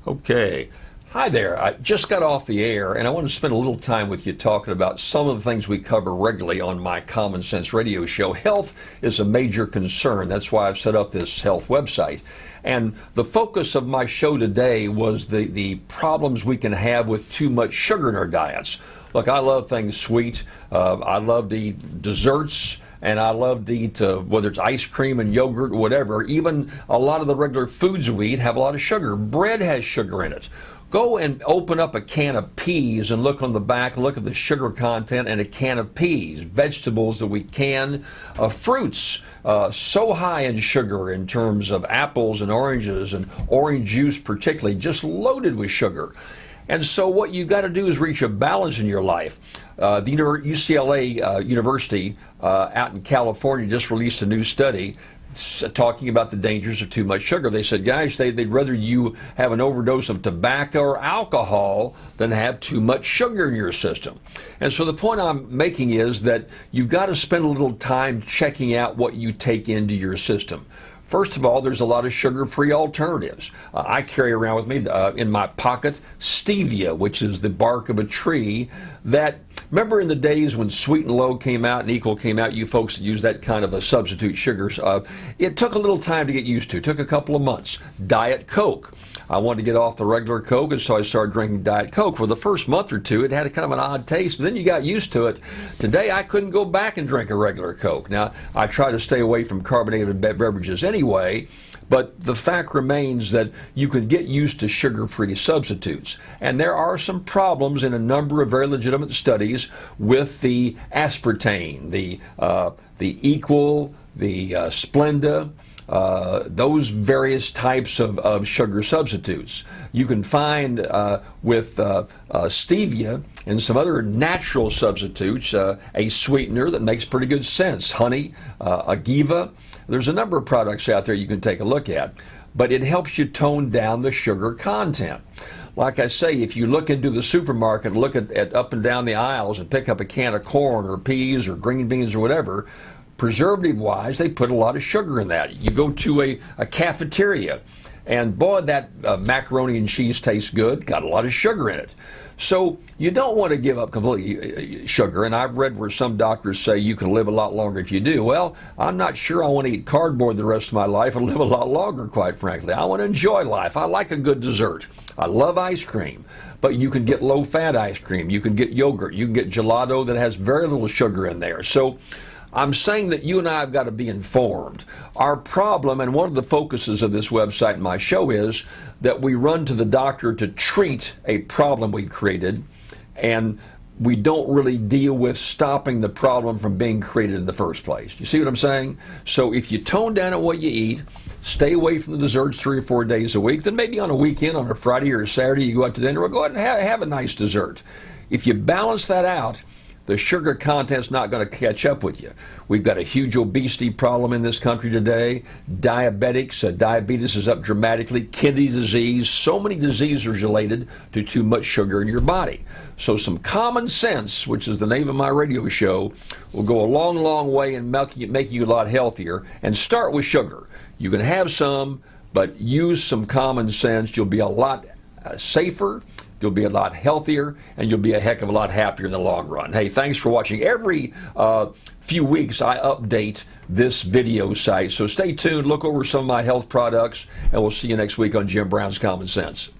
Okay. Hi there. I just got off the air and I want to spend a little time with you talking about some of the things we cover regularly on my Common Sense radio show. Health is a major concern. That's why I've set up this health website. And the focus of my show today was the problems we can have with too much sugar in our diets. Look, I love things sweet. I love to eat desserts. And I love to eat, whether it's ice cream and yogurt or whatever. Even a lot of the regular foods we eat have a lot of sugar. Bread has sugar in it. Go and open up a can of peas and look on the back, look at the sugar content in a can of peas. Vegetables that we can, fruits, so high in sugar in terms of apples and oranges, and orange juice particularly, just loaded with sugar. And so what you've got to do is reach a balance in your life. The UCLA University out in California just released a new study talking about the dangers of too much sugar. They said, guys, they'd rather you have an overdose of tobacco or alcohol than have too much sugar in your system. And so the point I'm making is that you've got to spend a little time checking out what you take into your system. First of all, there's a lot of sugar-free alternatives. I carry around with me in my pocket stevia, which is the bark of a tree that, remember in the days when Sweet and Low came out and Equal came out, you folks that use that kind of a substitute sugar, it took a little time to get used to. It took a couple of months. Diet Coke. I wanted to get off the regular Coke, and so I started drinking Diet Coke. For the first month or two, it had a kind of an odd taste, but then you got used to it. Today, I couldn't go back and drink a regular Coke. Now, I try to stay away from carbonated beverages anyway, but the fact remains that you can get used to sugar-free substitutes. And there are some problems in a number of very legitimate studies with the aspartame, the Equal, the Splenda, those various types of sugar substitutes. You can find with stevia and some other natural substitutes a sweetener that makes pretty good sense. Honey, Agiva. There's a number of products out there you can take a look at, but it helps you tone down the sugar content. Like I say, if you look into the supermarket and look at up and down the aisles and pick up a can of corn or peas or green beans or whatever, preservative-wise, they put a lot of sugar in that. You go to a cafeteria, and boy, that macaroni and cheese tastes good. Got a lot of sugar in it. So you don't want to give up completely sugar, and I've read where some doctors say you can live a lot longer if you do. Well, I'm not sure I want to eat cardboard the rest of my life and live a lot longer, quite frankly. I want to enjoy life. I like a good dessert. I love ice cream, but you can get low-fat ice cream. You can get yogurt. You can get gelato that has very little sugar in there. So I'm saying that you and I have got to be informed. Our problem, and one of the focuses of this website and my show, is that we run to the doctor to treat a problem we created, and we don't really deal with stopping the problem from being created in the first place. You see what I'm saying? So if you tone down at what you eat, stay away from the desserts 3 or 4 days a week, then maybe on a weekend, on a Friday or a Saturday, you go out to dinner, or go ahead and have a nice dessert. If you balance that out, the sugar content's not going to catch up with you. We've got a huge obesity problem in this country today. Diabetics, diabetes is up dramatically. Kidney disease, so many diseases related to too much sugar in your body. So some common sense, which is the name of my radio show, will go a long, long way in making you a lot healthier. And start with sugar. You can have some, but use some common sense. You'll be a lot safer. You'll be a lot healthier, and you'll be a heck of a lot happier in the long run. Hey, thanks for watching. Every few weeks, I update this video site. So stay tuned, look over some of my health products, and we'll see you next week on Jim Brown's Common Sense.